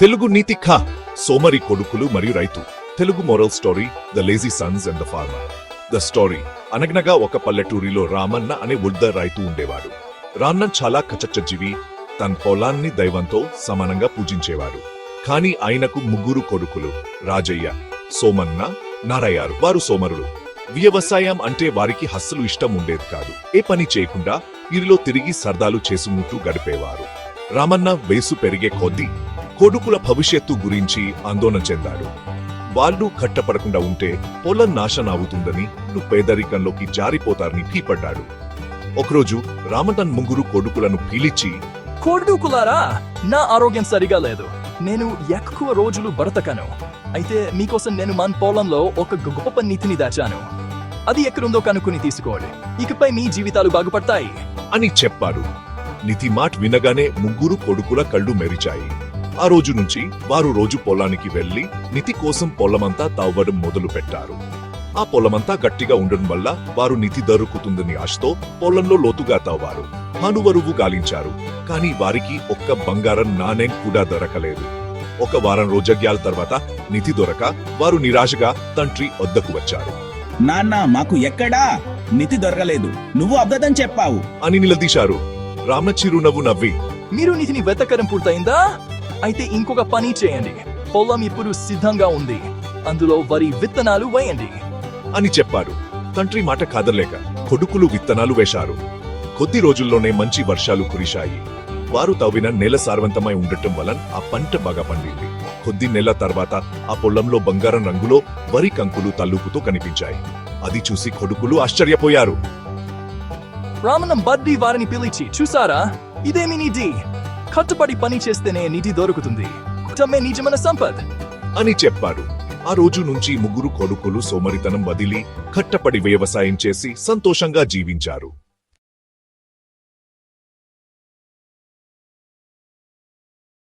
తెలుగు నీతి ఖ సోమరి కొడుకులు మరియు రైతు. Telugu moral story the lazy sons and the farmer. The story అనగనగా ఒక పల్లెటూరిలో రామన్న అనే వృద్ధ రైతు ఉండేవాడు. రామన్న చాలా కచచ్చజీవి, తన పొలాన్ని దైవంతో సమానంగా పూజించేవాడు. కాని ఆయనకు ముగ్గురు కొడుకులు, రాజయ్య, సోమన్న, నారయ్యారు. వారు సోమరులు. వ్యవసాయం అంటే వారికి అస్సలు ఇష్టం ఉండేది కాదు. ఏ పని చేయకుండా ఇరిలో తిరిగి సరదాలు చేసుకుంటూ గడిపేవారు. రామన్న వయసు పెరిగే కొద్దీ కొడుకుల భవిష్యత్తు గురించి ఆందోళన చెందాడు. వాళ్ళు కట్టపడకుండా ఉంటే పొలం నాశనం అవుతుందని, పేదరికంలోకి జారిపోతారని భీపడ్డాడు. ఒకరోజు రామన్న ముగ్గురు కొడుకులను పిలిచి, కొడుకులారా, నా ఆరోగ్యం సరిగా లేదు. నేను ఎక్కువ రోజులు బ్రతకను. అయితే మీకోసం నేను మన పొలంలో ఒక గొప్ప నీతిని దాచాను. అది ఎక్కడుందో కనుక్కుని తీసుకోండి. ఇకపై మీ జీవితాలు బాగుపడతాయి అని చెప్పాడు. నీతి మాట వినగానే ముగ్గురు కొడుకుల కళ్ళు మెరిచాయి. ఆ రోజు నుంచి వారు రోజు పొలానికి వెళ్లి నిధి కోసం పొలమంతా తవ్వడం మొదలు పెట్టారు. ఆ పొలమంతా గట్టిగా ఉండడం వల్ల వారు నిధి దొరుకుతుందని ఆశతో పొలంలో లోతుగా తవ్వారు. హనువరువు గాలించారు. కాని వారికి ఒక్క బంగారం నాణెం కూడా దొరకలేదు. ఒక వారం రోజగ్యాల తర్వాత నిధి దొరక వారు నిరాశగా తండ్రి వద్దకు వచ్చారు. నాన్న, మాకు ఎక్కడా నిధి దొరకలేదు, నువ్వు అబద్ధం చెప్పావు అని నిలదీశారు. రామ చిరునవ్వు నవ్వి, మీరు నిధిని వెతకడం పూర్తయిందా? అయితే ఇంకొక పని చేయండి. పొలం ఇప్పుడు సిద్ధంగా ఉంది, అందులో వరి విత్తనాలు వేయండి అని చెప్పారు. తండ్రి మాట కాదలేక కొడుకులు విత్తనాలు వేశారు. కొద్ది రోజుల్లోనే మంచి వర్షాలు కురిశాయి. వారు తవ్విన నేల సారవంతమై ఉండటం వలన ఆ పంట బాగా పండింది. కొద్ది నెల తర్వాత ఆ పొలంలో బంగారం రంగులో వరి కంకులు తల్లుపుతో కనిపించాయి. అది చూసి కొడుకులు ఆశ్చర్యపోయారు. రామన్నం బడ్డీ వారిని పిలిచి, చూసారా, ఇదేమి నిధి. కట్టుబడి పని చేస్తేనే నిధి దొరుకుతుంది. కుటుంబమే నిజమైన సంపద అని చెప్పారు. ఆ రోజు నుంచి ముగ్గురు కొడుకులు సోమరితనం వదిలి కట్టపడి వ్యవసాయం చేసి సంతోషంగా జీవించారు.